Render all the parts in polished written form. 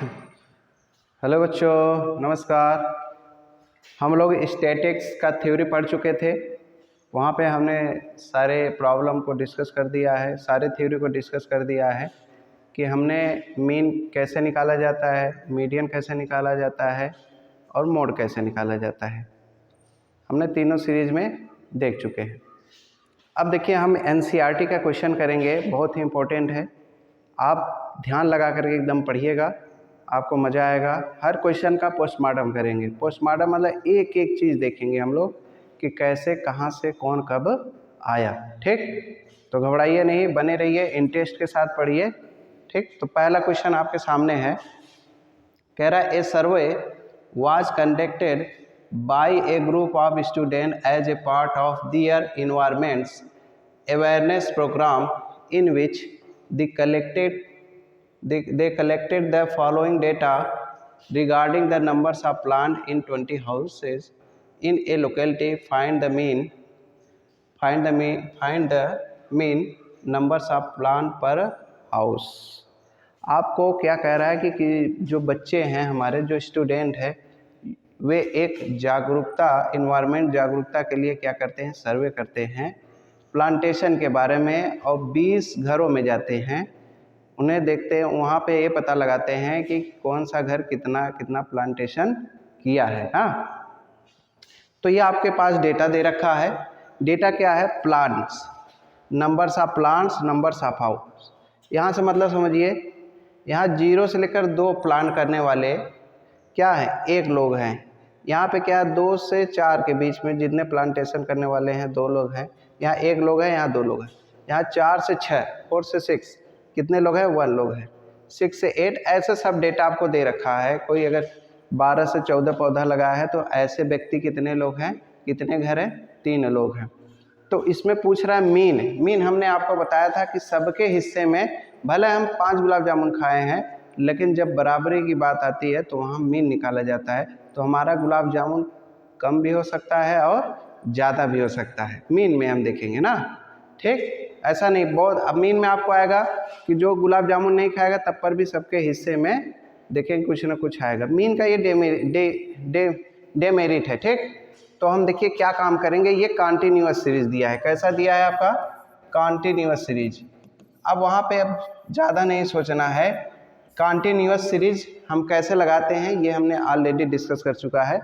Hello बच्चों, नमस्कार। हम लोग स्टैटिक्स का थ्योरी पढ़ चुके थे। वहाँ पे हमने सारे प्रॉब्लम को डिस्कस कर दिया है, सारे थ्योरी को डिस्कस कर दिया है कि हमने मीन कैसे निकाला जाता है, मीडियन कैसे निकाला जाता है और मोड कैसे निकाला जाता है। हमने तीनों सीरीज़ में देख चुके हैं। अब देखिए, हम NCERT का क्वेश्चन करेंगे, बहुत ही इम्पोर्टेंट है। आप ध्यान लगा करके एकदम पढ़िएगा, आपको मज़ा आएगा। हर क्वेश्चन का पोस्टमार्टम करेंगे। पोस्टमार्टम मतलब एक एक चीज़ देखेंगे हम लोग कि कैसे, कहाँ से, कौन कब आया। ठीक, तो घबराइए नहीं, बने रहिए, इंटरेस्ट के साथ पढ़िए। ठीक, तो पहला क्वेश्चन आपके सामने है। कह रहा है, a survey was conducted by a group of student as a part of their environments awareness programme in which they collected the following data regarding the numbers of plant in 20 houses in a locality. Find the mean numbers of plant per house. आपको क्या कह रहा है कि जो बच्चे हैं हमारे, जो स्टूडेंट हैं, वे एक जागरूकता, इन्वायरमेंट जागरूकता के लिए क्या करते हैं, सर्वे करते हैं प्लांटेशन के बारे में, और 20 घरों में जाते हैं, उन्हें देखते हैं, वहाँ पे ये पता लगाते हैं कि कौन सा घर कितना कितना प्लांटेशन किया है। हाँ, तो ये आपके पास डेटा दे रखा है। डेटा क्या है? Plants, numbers of plants, numbers of house. यहाँ से मतलब समझिए, यहाँ 0 से लेकर 2 प्लांट करने वाले क्या है, 1 लोग हैं। यहाँ पे क्या है, 2 से 4 के बीच में जितने प्लांटेशन करने वाले हैं 2 लोग हैं। यहाँ 1 लोग हैं, यहाँ 2 लोग हैं। यहाँ 4 से 6, 4 से 6 कितने लोग हैं, 1 लोग हैं। 6 से 8 ऐसे सब डेटा आपको दे रखा है। कोई अगर 12 से 14 पौधा लगाया है तो ऐसे व्यक्ति कितने लोग हैं, कितने घर हैं, 3 लोग हैं। तो इसमें पूछ रहा है मीन हमने आपको बताया था कि सबके हिस्से में भले हम 5 गुलाब जामुन खाए हैं, लेकिन जब बराबरी की बात आती है तो वहाँ मीन निकाला जाता है। तो हमारा गुलाब जामुन कम भी हो सकता है और ज़्यादा भी हो सकता है। मीन में हम देखेंगे ना। ठीक, ऐसा नहीं बहुत। अब मीन में आपको आएगा कि जो गुलाब जामुन नहीं खाएगा तब पर भी सबके हिस्से में देखेंगे कुछ ना कुछ आएगा। मीन का ये डेमेरिट है। ठीक, तो हम देखिए क्या काम करेंगे। ये कॉन्टिन्यूअस सीरीज दिया है। कैसा दिया है आपका? Continuous series. अब वहाँ पे अब ज़्यादा नहीं सोचना है। कॉन्टिन्यूअस सीरीज हम कैसे लगाते हैं ये हमने ऑलरेडी डिस्कस कर चुका है।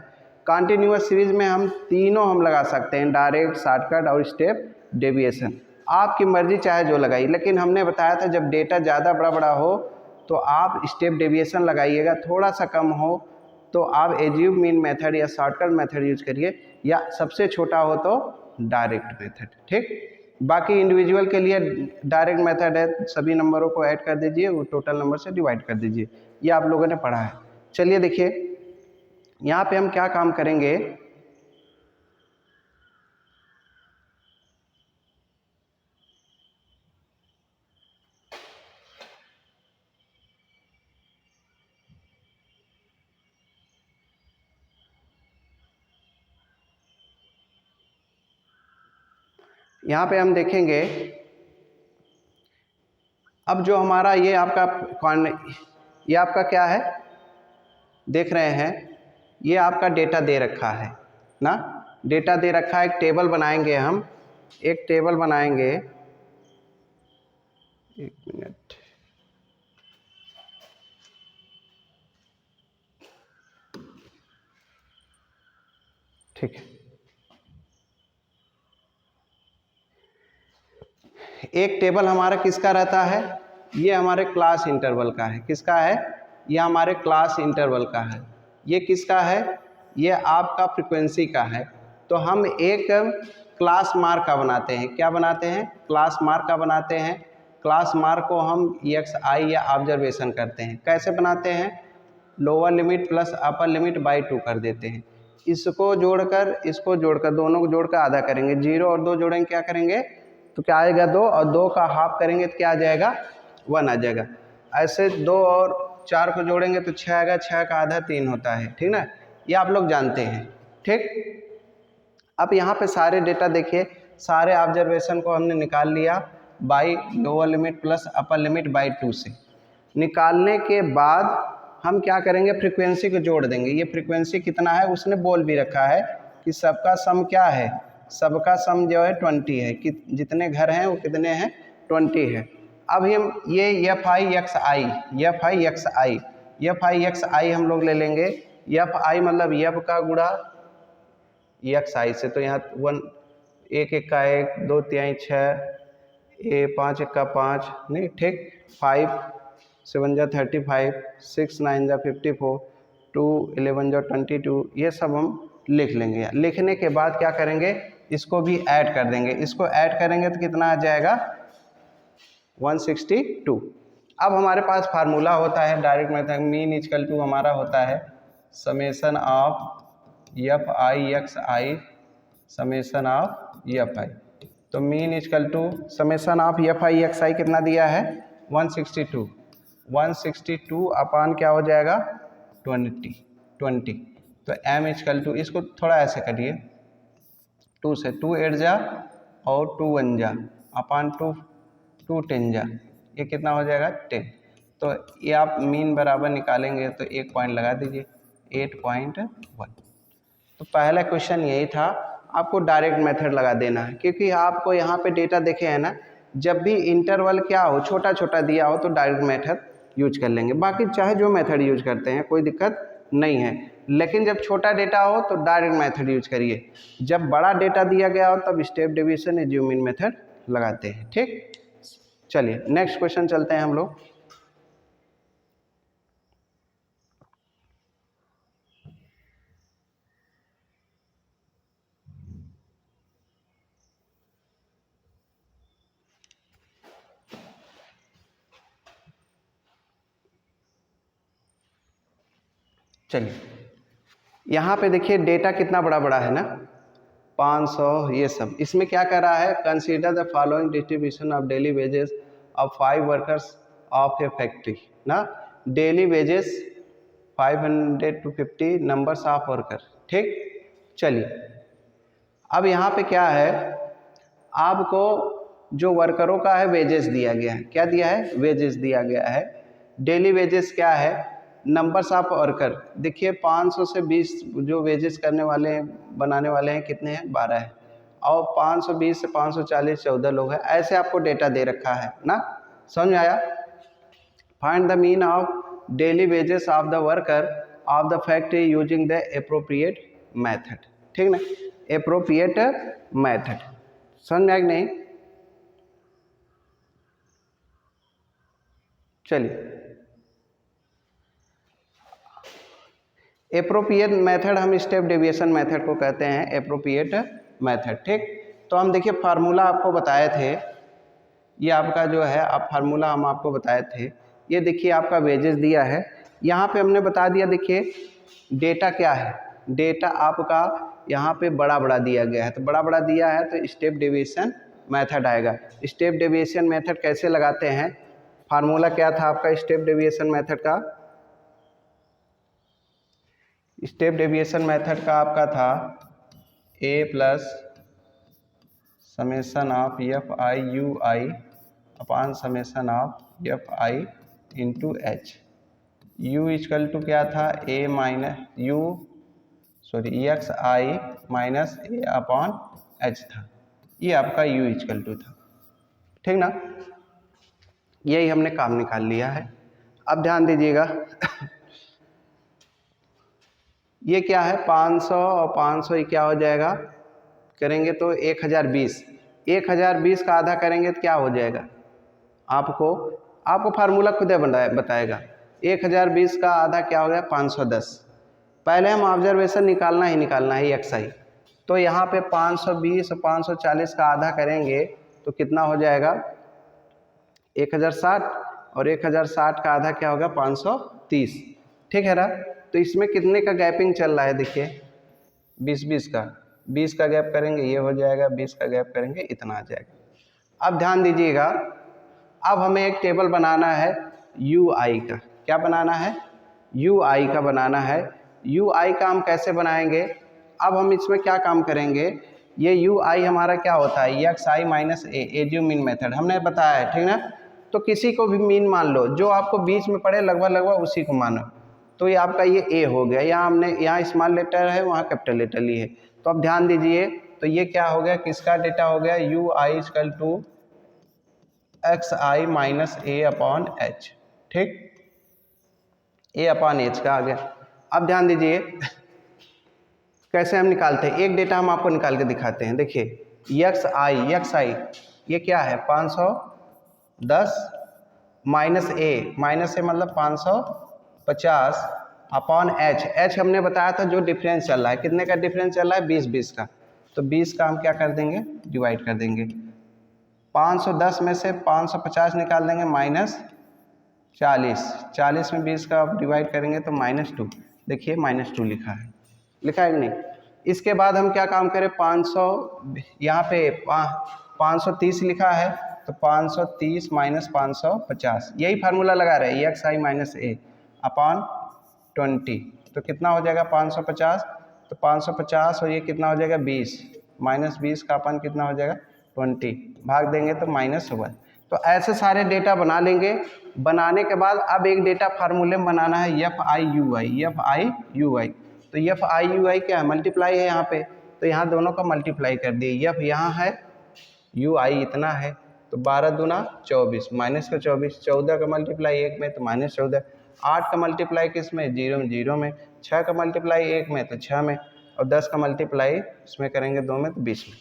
कॉन्टिन्यूअस सीरीज में हम तीनों हम लगा सकते हैं, डायरेक्ट, शॉर्टकट और स्टेप डेविएशन। आपकी मर्जी चाहे जो लगाइए, लेकिन हमने बताया था जब डेटा ज़्यादा बड़ा हो तो आप स्टेप डेविएशन लगाइएगा, थोड़ा सा कम हो तो आप एज्यूम मीन मेथड या शॉर्टकट मेथड यूज करिए, या सबसे छोटा हो तो डायरेक्ट मेथड। ठीक, बाकी इंडिविजुअल के लिए डायरेक्ट मेथड है, सभी नंबरों को ऐड कर दीजिए, वो टोटल नंबर से डिवाइड कर दीजिए। ये आप लोगों ने पढ़ा है। चलिए देखिए, यहाँ पे हम क्या काम करेंगे। यहाँ पे हम देखेंगे, अब जो हमारा ये आपका क्या है, देख रहे हैं, ये आपका डेटा दे रखा है ना। डेटा दे रखा है, एक टेबल बनाएंगे हम, एक टेबल बनाएंगे। 1 मिनट, ठीक है। एक टेबल हमारा किसका रहता है? ये हमारे क्लास इंटरवल का है। किसका है? ये हमारे क्लास इंटरवल का है। ये किसका है? ये आपका फ्रीक्वेंसी का है। तो हम एक क्लास मार्क का बनाते हैं। क्या बनाते हैं? क्लास मार्क का बनाते हैं। क्लास मार्क को हम EXI या ऑब्जर्वेशन करते हैं। कैसे बनाते हैं? Lower limit plus upper limit by 2 कर देते हैं। इसको जोड़कर, इसको जोड़कर, दोनों को जोड़कर आधा करेंगे। 0 और 2 जोड़ेंगे, क्या करेंगे तो क्या आएगा? 2, और 2 का हाफ करेंगे तो क्या आ जाएगा? 1 आ जाएगा। ऐसे 2 और 4 को जोड़ेंगे तो 6 आएगा। 6 का आधा 3 होता है। ठीक ना, ये आप लोग जानते हैं। ठीक, अब यहाँ पे सारे डेटा देखिए, सारे ऑब्जर्वेशन को हमने निकाल लिया by lower limit plus upper limit by 2 से। निकालने के बाद हम क्या करेंगे, फ्रीक्वेंसी को जोड़ देंगे। ये फ्रीक्वेंसी कितना है उसने बोल भी रखा है कि सबका सम क्या है, सबका सम जो है 20 है, कि जितने घर हैं वो कितने हैं, 20 है। अब हम ये एफ आई एक्स आई हम लोग ले लेंगे। एफ आई मतलब एफ का गुणा एक्स आई से, तो यहाँ 1 1 1 का 1, 2 3 6, 5 1 का 5 नहीं ठीक, 5 7 जा 35, 6 9 जा 54, 2 11 जा 22, ये सब हम लिख लेंगे। लिखने के बाद क्या करेंगे, इसको भी ऐड कर देंगे। इसको ऐड करेंगे तो कितना आ जाएगा, 162। अब हमारे पास फार्मूला होता है direct method, mean equal to हमारा होता है summation of F I X I summation of F I. तो mean equal to summation of F I X I कितना दिया है, 162 अपान क्या हो जाएगा, 20। तो एम इक्वल टू, इसको थोड़ा ऐसे करिए, 2 से 2 8 जा और 2 1 जा अपान 2 10 जा, ये कितना हो जाएगा 10। तो ये आप मीन बराबर निकालेंगे तो एक पॉइंट लगा दीजिए, 8.1। तो पहला क्वेश्चन यही था, आपको डायरेक्ट मेथड लगा देना है, क्योंकि आपको यहाँ पे डेटा देखे हैं ना, जब भी इंटरवल क्या हो, छोटा छोटा दिया हो तो डायरेक्ट मेथड यूज कर लेंगे। बाकी चाहे जो मेथड यूज करते हैं कोई दिक्कत नहीं है, लेकिन जब छोटा डेटा हो तो डायरेक्ट मेथड यूज करिए। जब बड़ा डेटा दिया गया हो तब स्टेप डिवीजन या ज़ूम इन मेथड लगाते हैं। ठीक, चलिए नेक्स्ट क्वेश्चन चलते हैं हम लोग। चलिए यहाँ पे देखिए डेटा कितना बड़ा बड़ा है ना, 500 ये सब। इसमें क्या कर रहा है, consider the following distribution of daily wages of 5 workers of a factory ना, daily wages 500 to 50 numbers of worker. ठीक, चलिए अब यहाँ पे क्या है, आपको जो वर्करों का है वेजेस दिया गया है, क्या दिया है, वेजेस दिया गया है। डेली वेजेस क्या है, नंबर्स ऑफ वर्कर। देखिए 500 से 20 जो वेजेस करने वाले हैं, बनाने वाले हैं, कितने हैं, 12 है, और 520 से 540 14 लोग हैं। ऐसे आपको डेटा दे रखा है ना, समझ में आया। Find the mean of daily wages of the worker of the factory using the appropriate method. ठीक ना, एप्रोप्रिएट मेथड, समझ में आया कि नहीं। चलिए एप्रोप्रिएट मेथड, हम स्टेप डेविएशन मेथड को कहते हैं एप्रोप्रिएट मेथड। ठीक, तो हम देखिए फार्मूला आपको बताए थे, ये आपका जो है आप फार्मूला हम आपको बताए थे। ये देखिए आपका वेजेस दिया है, यहाँ पे हमने बता दिया। देखिए डेटा क्या है, डेटा आपका यहाँ पे बड़ा बड़ा दिया गया है, तो बड़ा बड़ा दिया है तो स्टेप डेविएशन मेथड आएगा। स्टेप डेविएशन मेथड कैसे लगाते हैं, फार्मूला क्या था आपका स्टेप डेविएशन मेथड का, स्टेप डेविएशन मेथड का आपका था a plus summation of F I U I upon summation of F I into H. U equal to क्या था, A minus U sorry X I minus A upon H था, ये आपका you equal to था। ठीक ना, यही हमने काम निकाल लिया है। अब ध्यान दीजिएगा ये क्या है, 500 और 500 ये क्या हो जाएगा, करेंगे तो 1020 का आधा करेंगे तो क्या हो जाएगा, आपको फार्मूला खुद बताएगा। 1020 का आधा क्या हो गया, 510। पहले हम ऑब्जर्वेशन निकालना है एक्स आई, तो यहाँ पे 520 और 540 का आधा करेंगे तो कितना हो जाएगा 1060, और 1060 का आधा क्या होगा 530। ठीक है ना, तो इसमें कितने का गैपिंग चल रहा है, देखिए 20 का गैप करेंगे ये हो जाएगा, 20 का गैप करेंगे इतना आ जाएगा। अब ध्यान दीजिएगा, अब हमें एक टेबल बनाना है यू आई का। क्या बनाना है, यू आई का बनाना है। यू आई का हम कैसे बनाएंगे, अब हम इसमें क्या काम करेंगे, ये यू आई हमारा क्या होता है, x I minus A zoom in method हमने बताया है। ठीक ना, तो किसी को भी मीन मान लो, जो आपको बीच में पड़े लगभग उसी को मानो। तो ये आपका ये ए हो गया। यहाँ हमने यहाँ स्मॉल लेटर है, वहाँ कैपिटल लेटर ली है। तो अब ध्यान दीजिए, तो ये क्या हो गया, किसका डेटा हो गया, U I equal to X I minus A upon H. ठीक, ए अपॉन एच का आ गया। अब ध्यान दीजिए कैसे हम निकालते हैं, एक डेटा हम आपको निकाल के दिखाते हैं। देखिए एक्स आई ये क्या है 510 माइनस ए मतलब 550 अपॉन एच हमने बताया था जो डिफरेंस चल रहा है, कितने का डिफरेंस चल रहा है, 20 का। तो 20 का हम क्या कर देंगे, डिवाइड कर देंगे। 510 में से 550 निकाल देंगे माइनस 40 में 20 का डिवाइड करेंगे तो -2। देखिए -2 लिखा है कि नहीं। इसके बाद हम क्या काम करें, 500 यहाँ पे 530 लिखा है, तो 530 माइनस 550, यही फार्मूला लगा रहे हैं, x I minus A upon 20। तो कितना हो जाएगा 550, तो 550 और ये कितना हो जाएगा 20, -20 का अपन कितना हो जाएगा 20, भाग देंगे तो -1। तो ऐसे सारे डेटा बना लेंगे। बनाने के बाद अब एक डेटा फार्मूले में बनाना है एफ आई यू आई। तो एफ आई यू आई क्या है, मल्टीप्लाई है यहाँ पे, तो यहाँ दोनों का मल्टीप्लाई कर दिए। एफ यहाँ है, यू आई इतना है, तो 12 दूना 24, माइनस का 24, 14 का मल्टीप्लाई 1 में तो -14, 8 का मल्टीप्लाई किस में, 0 में, 6 का मल्टीप्लाई 1 में तो 6 में, और 10 का मल्टीप्लाई इसमें करेंगे 2 में तो 20 में,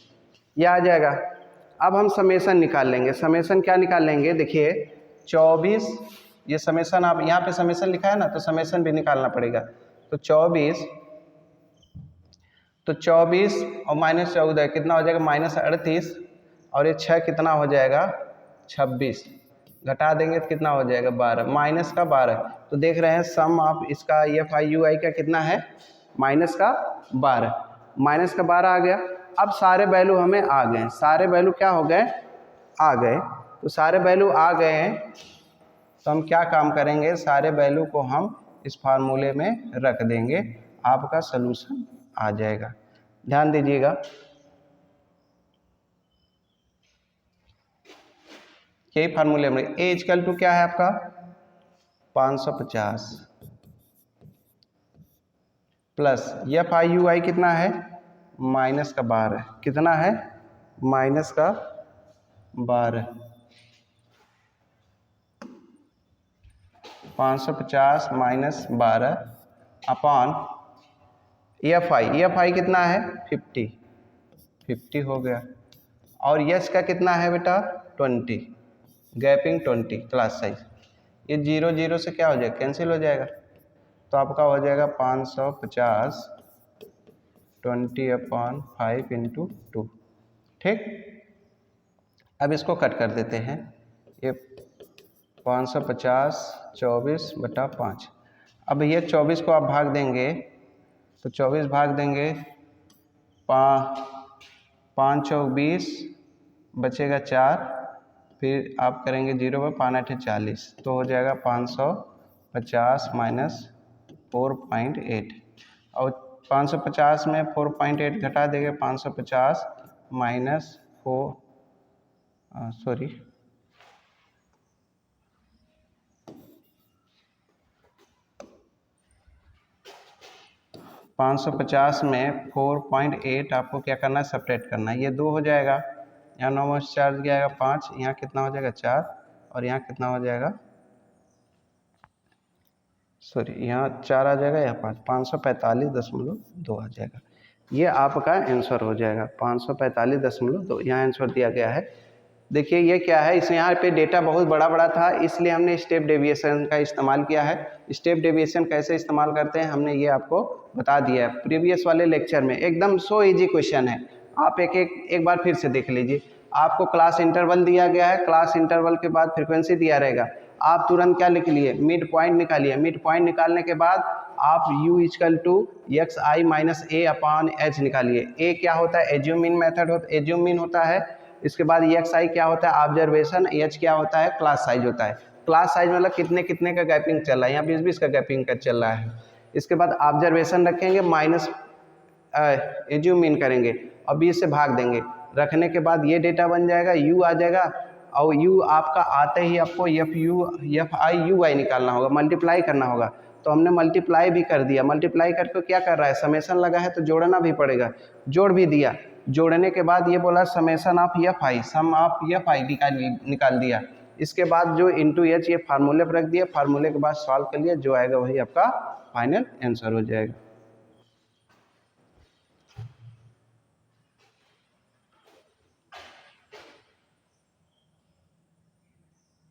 यह आ जाएगा। अब हम समेसन निकाल लेंगे। समेसन क्या निकाल लेंगे, देखिए 24, ये समेसन आप यहाँ पे समेसन लिखा है ना, तो समेसन भी निकालना पड़ेगा। तो 24 और -14 कितना हो जाएगा, -38, और ये 6 कितना हो जाएगा 26, घटा देंगे तो कितना हो जाएगा 12, माइनस का 12। तो देख रहे हैं सम आप इसका एफ आई यू आई का कितना है, -12, आ गया। अब सारे वैल्यू हमें आ गए, सारे वैल्यू क्या हो गए, आ गए। तो सारे वैल्यू आ गए हैं, तो हम क्या काम करेंगे, सारे वैल्यू को हम इस फार्मूले में रख देंगे, आपका सलूशन आ जाएगा। ध्यान दीजिएगा, यही फार्मूले में ए इक्वल टू क्या है आपका 550 प्लस एफ आई यू आई कितना है -12, कितना है -12, 550 -12 अपॉन एफ आई कितना है 50 हो गया, और यस का कितना है बेटा 20, गैपिंग 20 क्लास साइज। ये 0 0 से क्या हो जाएगा, कैंसिल हो जाएगा, तो आपका हो जाएगा 550 20/5 × 2। ठीक, अब इसको कट कर देते हैं। ये 550 24/5। अब ये 24 को आप भाग देंगे, तो 24 भाग देंगे 5 चौक 20, बचेगा 4, फिर आप करेंगे 0 पर 5 8 40, तो हो जाएगा 550 -4.8, और 550 में 4.8 घटा देंगे, 550 550 में 4.8 आपको क्या करना है, सेपरेट करना है। ये 2 हो जाएगा, यहाँ 9 4 जाएगा 5, यहाँ कितना हो जाएगा 4, और यहाँ कितना हो जाएगा, यहाँ 4 आ जाएगा, यहाँ 5, 545.2 आ जाएगा। ये आपका आंसर हो जाएगा 545.2, यहाँ आंसर दिया गया है। देखिए ये क्या है, इस यहाँ पे डेटा बहुत बड़ा था, इसलिए हमने स्टेप डेविएशन का इस्तेमाल किया है। स्टेप डेविएशन कैसे इस्तेमाल करते हैं हमने ये आपको बता दिया है प्रीवियस वाले लेक्चर में, एकदम सो इजी क्वेश्चन है। आप एक बार फिर से देख लीजिए। आपको क्लास इंटरवल दिया गया है, क्लास इंटरवल के बाद फ्रीक्वेंसी दिया रहेगा, आप तुरंत क्या लिख लिए, मिड पॉइंट निकालिए। मिड पॉइंट निकालने के बाद आप u equal to X I minus A upon H निकालिए। ए क्या होता है, एज्यूम मीन मेथड होता है, एज्यूम मीन होता है। इसके बाद एक्स आई क्या होता है, ऑब्जर्वेशन। एच क्या होता है, क्लास साइज होता है। क्लास साइज मतलब कितने का गैपिंग चल रहा है, यहाँ 20 का गैपिंग का चल रहा है। इसके बाद ऑब्जर्वेशन रखेंगे, माइनस एज्यूम मीन करेंगे और 20 से भाग देंगे। रखने के बाद ये डेटा बन जाएगा, u आ जाएगा और u आपका आते ही आपको एफ आई यू वाई निकालना होगा, मल्टीप्लाई करना होगा। तो हमने मल्टीप्लाई भी कर दिया। मल्टीप्लाई करके क्या कर रहा है, समेसन लगा है तो जोड़ना भी पड़ेगा, जोड़ भी दिया। जोड़ने के बाद ये बोला summation of F I, sum of F I निकाल दिया। इसके बाद जो इंटू एच ये फार्मूले पर रख दिया, फार्मूले के बाद सॉल्व कर लिया, जो आएगा वही आपका फाइनल आंसर हो जाएगा।